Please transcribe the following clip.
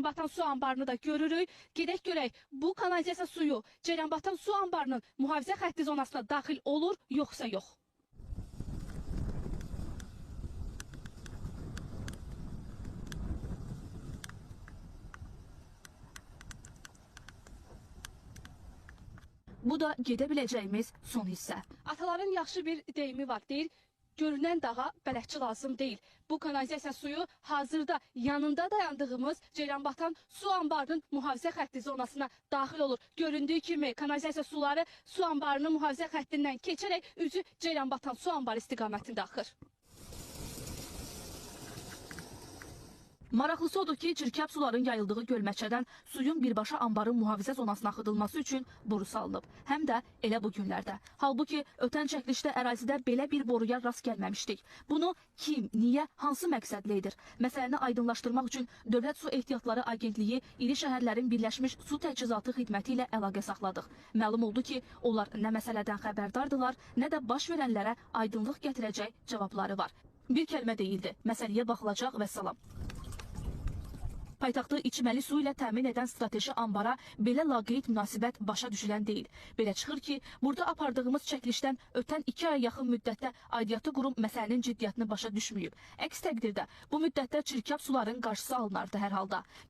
Ceyranbatan su anbarını da görürük. Gedək görək, bu kanalizasiya suyu Ceyranbatan su anbarının mühafizə xətti zonasına daxil olur, yoxsa yox? Bu da gedə biləcəyimiz son hissə. Ataların yaxşı bir deyimi var, deyir, görünən dağa bələdçi lazım deyil. Bu kanalizasiya suyu hazırda yanında dayandığımız Ceyranbatan su anbarının mühafizə xətti zonasına daxil olur. Göründüyü kimi kanalizasiya suları su anbarının mühafizə xəttindən keçərək üzü Ceyranbatan su anbarı istiqamətində axır. Maraqlısı odur ki, çirkab suların yayıldığı gölməçədən suyun birbaşa anbarın mühafizə zonasına axıdılması üçün boru salınıb. Həm də elə bu günlərdə. Halbuki ötən çəkilişdə ərazidə belə bir boruya rast gəlməmişdik. Bunu kim, niyə, hansı məqsədlə edir? Məsələni aydınlaşdırmaq üçün Dövlət Su Ehtiyatları Agentliyi iri şəhərlərin Birləşmiş Su Təchizatı xidməti ilə əlaqə saxladıq. Məlum oldu ki, onlar nə məsələdən xəbərdardılar, nə də baş verənlərə aydınlıq gətirəcək cavabları var. Bir kəlmə deyildi, məsələyə baxılacaq və salam. Paytaxtı içməli su ilə təmin edən strateji anbara belə laqeyd münasibət başa düşülən deyil. Belə çıxır ki, burada apardığımız çəkilişdən ötən 2 ay yaxın müddətdə aidiyyatı qurum məsələnin ciddiyyətini başa düşməyib. Əks təqdirdə bu müddətdə çirkab suların qarşısı alınardı hər halda.